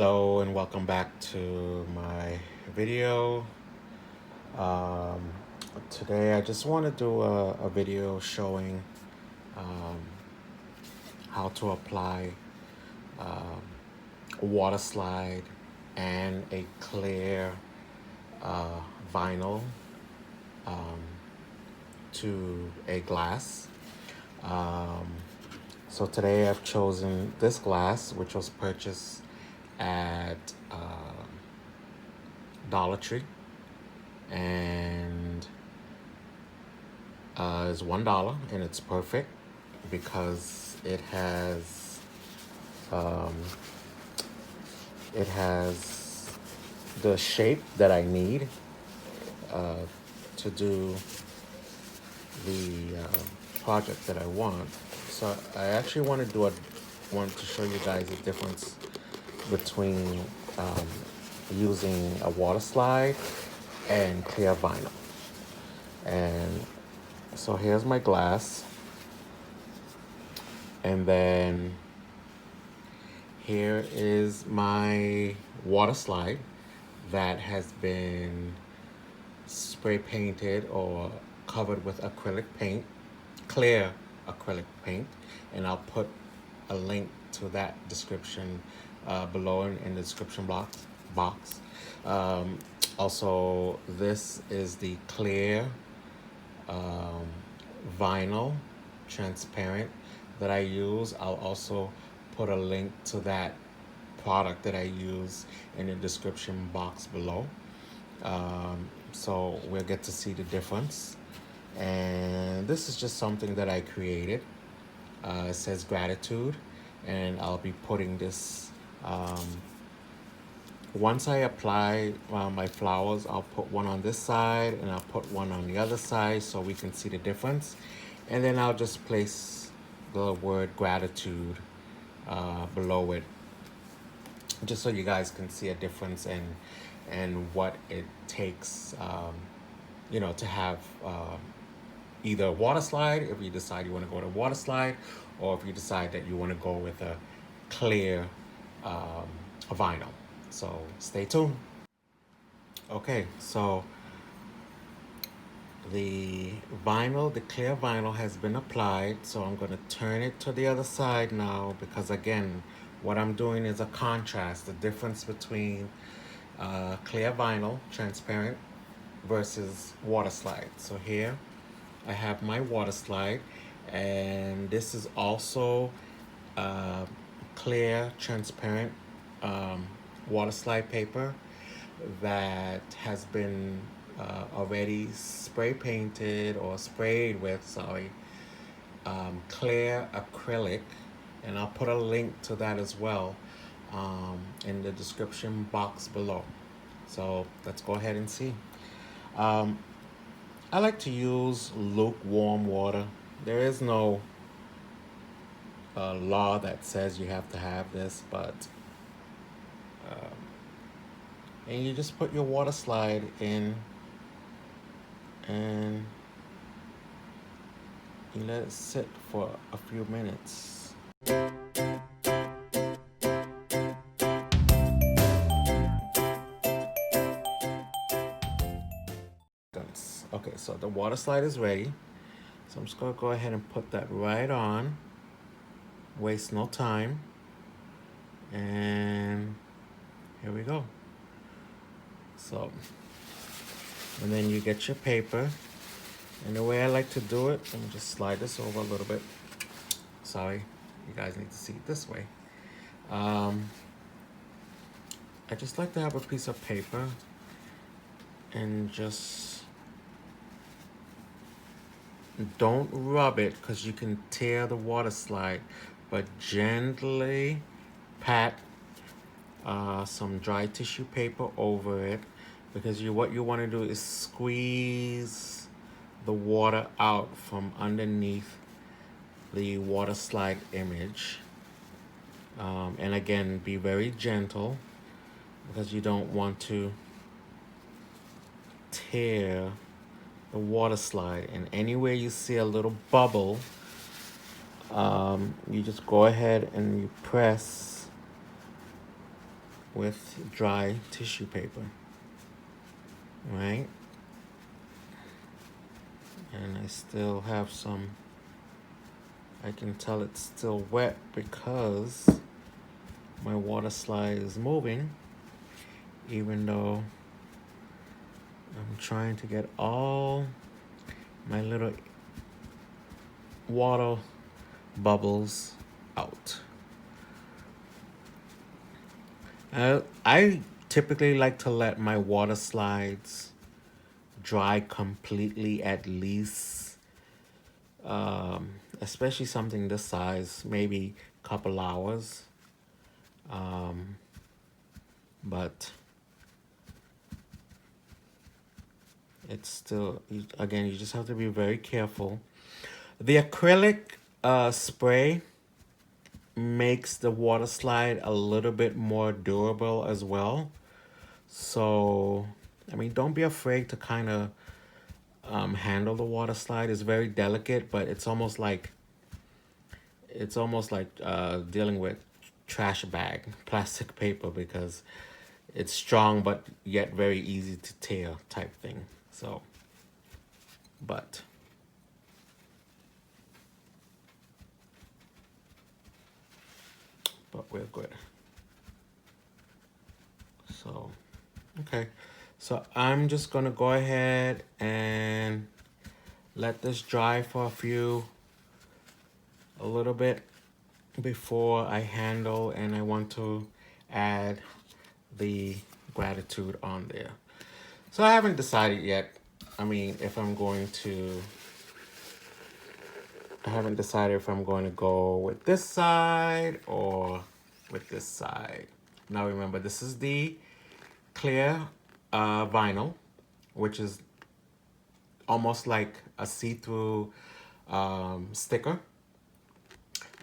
Hello and welcome back to my video. Um, Today I just want to do a video showing um, how to apply um, a water slide and a clear uh, vinyl um, to a glass. Um, so today I've chosen this glass, which was purchased at Dollar Tree, and is $1, and it's perfect because um, it has the shape that I need uh, to do the project that I want. So I actually want to show you guys the difference between um, using a water slide and clear vinyl. And so here's my glass, and then here is my water slide that has been spray painted or covered with acrylic paint, clear acrylic paint, and I'll put a link to that description below in the description box. Um, Also, this is the clear um, vinyl, transparent, that I use. I'll also put a link to that product that I use in the description box below. So we'll get to see the difference. And this is just something that I created. It says gratitude, and I'll be putting this once I apply my flowers. I'll put one on this side and I'll put one on the other side so we can see the difference. And then I'll just place the word gratitude below it, just so you guys can see a difference and what it takes, to have either a water slide, if you decide you want to go to water slide, or if you decide that you want to go with a clear vinyl. So stay tuned. Okay, so the clear vinyl has been applied. So I'm going to turn it to the other side now, because again, what I'm doing is a contrast, the difference between clear vinyl, transparent, versus water slide. So here I have my water slide, and this is also clear, transparent water slide paper that has been already spray painted or sprayed with, clear acrylic, and I'll put a link to that as well in the description box below. So let's go ahead and see. Um, I like to use lukewarm water. There is no law that says you have to have this, but and you just put your water slide in and you let it sit for a few minutes. Okay, so the water slide is ready. So I'm just gonna go ahead and put that right on. Waste no time. And here we go. So, and then you get your paper. And the way I like to do it, let me just slide this over a little bit. Sorry, you guys need to see it this way. I just like to have a piece of paper and just don't rub it, because you can tear the water slide, but gently pat some dry tissue paper over it, because what you want to do is squeeze the water out from underneath the water slide image. And again, be very gentle, because you don't want to tear the water slide. And anywhere you see a little bubble, you just go ahead and you press with dry tissue paper, right? And I still have some, I can tell it's still wet because my water slide is moving, even though I'm trying to get all my little water bubbles out. I typically like to let my water slides dry completely at least, especially something this size, maybe a couple hours. But it's still, again, you just have to be very careful. The acrylic spray makes the water slide a little bit more durable as well. So, I mean, don't be afraid to kind of handle the water slide. It's very delicate, but it's almost like dealing with trash bag plastic paper, because it's strong but yet very easy to tear type thing. So, but we're good. So, okay. So I'm just gonna go ahead and let this dry for a little bit before I handle, and I want to add the gratitude on there. So I haven't decided yet. I mean, I haven't decided if I'm going to go with this side or with this side. Now remember, this is the clear vinyl, which is almost like a see-through sticker.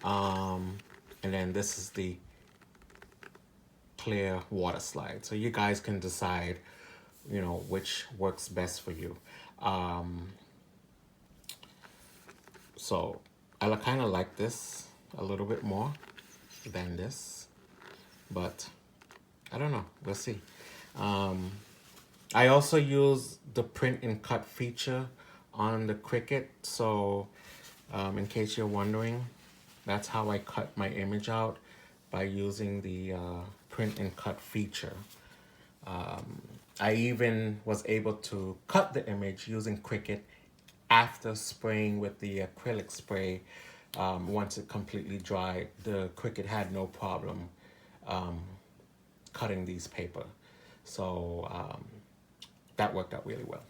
And then this is the clear water slide. So you guys can decide, which works best for you. So I kind of like this a little bit more than this, but I don't know. We'll see. I also use the print and cut feature on the Cricut. So in case you're wondering, that's how I cut my image out, by using the print and cut feature. I even was able to cut the image using Cricut after spraying with the acrylic spray. Once it completely dried, the Cricut had no problem cutting these paper. So that worked out really well.